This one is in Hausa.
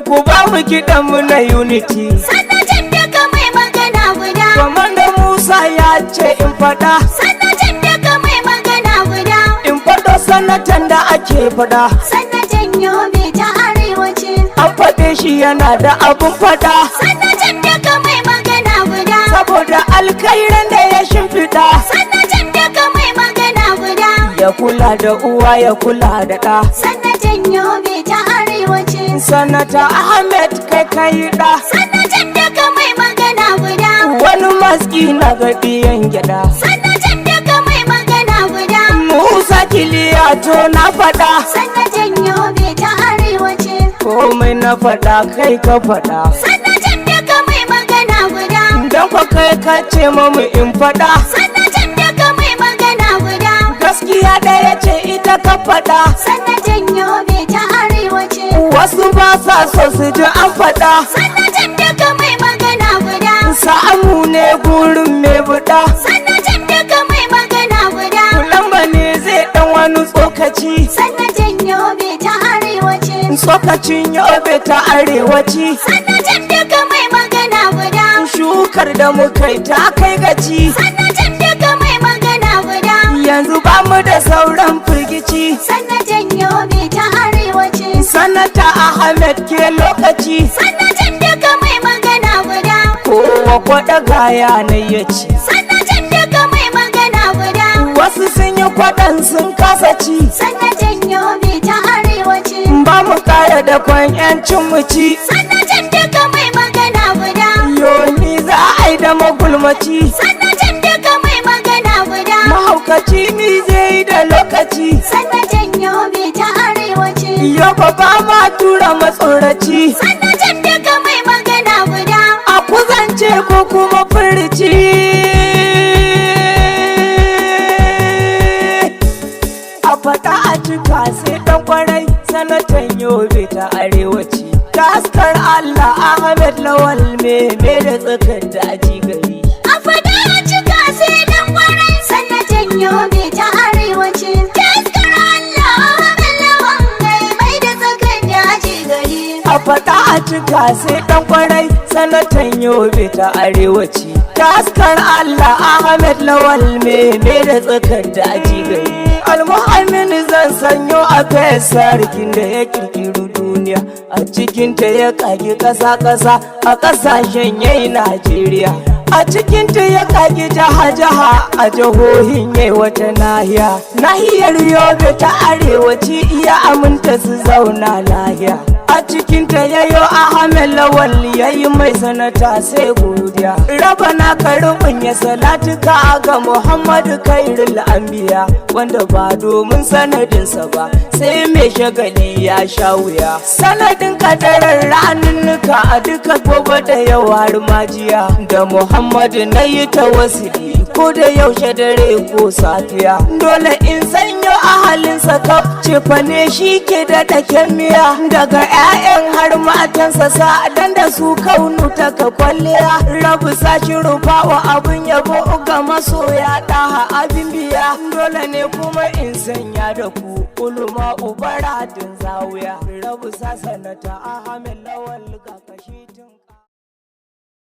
ku ba mu kiɗan mu na unity. Sanatan daga mai magana guda. Komanda Musa ya ce in faɗa. Sanatan daga mai magana guda. In faɗo sanatan da ake faɗa. Sanatan Yobe ta arewaci. An faɗe shi yana da abun faɗa. Sanatan daga mai magana guda. Saboda alkhairan da ya shimfiɗa. Sanatan daga mai magana guda. Ya kula da uwa ya kula da ɗa. Sanatan Yobe ta arewaci. Sanata Ahmed kai kai ɗa. Sanatan daga mai magana guda. Wani maski na gaɗiyan gyaɗa. Sanatan daga mai magana guda. Musa Kiliyato na faɗa. Sanatan Yobe ta arewaci. Komai na faɗa kai ka faɗa. Sanatan daga mai magana guda. Dan kwa kai ka ce mamu in faɗa. Sanatan daga mai magana guda. Gaskiya ɗaya ce ita ka faɗa. Sanatan Yobe ta arewaci. Wasu ba sa so su ji an faɗa. Sanatan daga mai magana guda. Sa'amu ne gurin mai buɗa. Sanatan daga mai magana guda. Lamba ne zai ɗan wani tsokaci. Sanatan Yobe ta arewaci. Tsokacin Yobe ta arewaci. Sanatan daga mai magana guda. Shukar da muka yi ta kai gaci. Sanatan daga mai magana guda. Yanzu ba mu da sauran firgici. Sanatan Yobe ta arewaci. Sanata Ahmed ke lokaci. Sanatan daga mai magana guda. Kowa kwaɗa gaya na ya ci. Sanatan daga mai magana guda. Wasu sun yi kwaɗan sun kasa ci. Sanatan Yobe ta arewaci. Ba mu kara da kwan 'yancin mu ci. Sanatan daga mai magana guda. Yoni za a yi da magulmaci. Sanatan daga mai magana guda. Mahaukaci ni zai yi da lokaci. Sanatan Yobe ta arewaci. Yoba ba ma tura matsoraci. Sanatan daga mai magana guda. A kuzance ko kuma furici. A faɗa a cika sai ɗan kwarai. Sanatan Yobe ta arewaci. Taskar Allah Ahmed Lawal me da tsakar daji gari. A faɗa a cika sai dan kwarai. Sanatan Yobe ta arewaci. Taskar Allah Ahmed Lawal mai da tsakar daji gari. A faɗa a cika sai ɗan kwarai. Sanatan Yobe ta arewaci. Taskar Allah Ahmed Lawal me da tsakar daji gari. Almuhammin zan sanyo a kai sarkin da ya kirkiru duniya. A cikinta ya kage ƙasa-ƙasa a ƙasashen yayi Najeriya. A cikinta ya kage jaha-jaha a jihohin yayi wata nahiya. Nahiyar Yobe ta arewaci iya aminta su zauna lahiya. A cikinta yayo Ahmed Lawal yayi mai sanata sai godiya. Rabana ka rubunya salatuka ga Muhammadu Khairul Anbiya, wanda ba domin sanadinsa ba sai mai shagali ya sha wuya. Sanadin kadarar ranunnuka a duka gobe da yawa majiya. Da Muhammadu na yi tawassuli ko da yaushe dare ko safiya. Dole in sanyo ahalinsa kaf cefane shi ke da daken miya. Daga 'ya'yan har matansa sa'adan da su kaunu ta ka kwalliya. Rabu sashi rufawa abin yabo ga masoya ɗaha abin biya. Dole ne kuma in sanya da ku uluma ubaradin zawiya. Rabu sa sanata Ahmed Lawal ga kashi.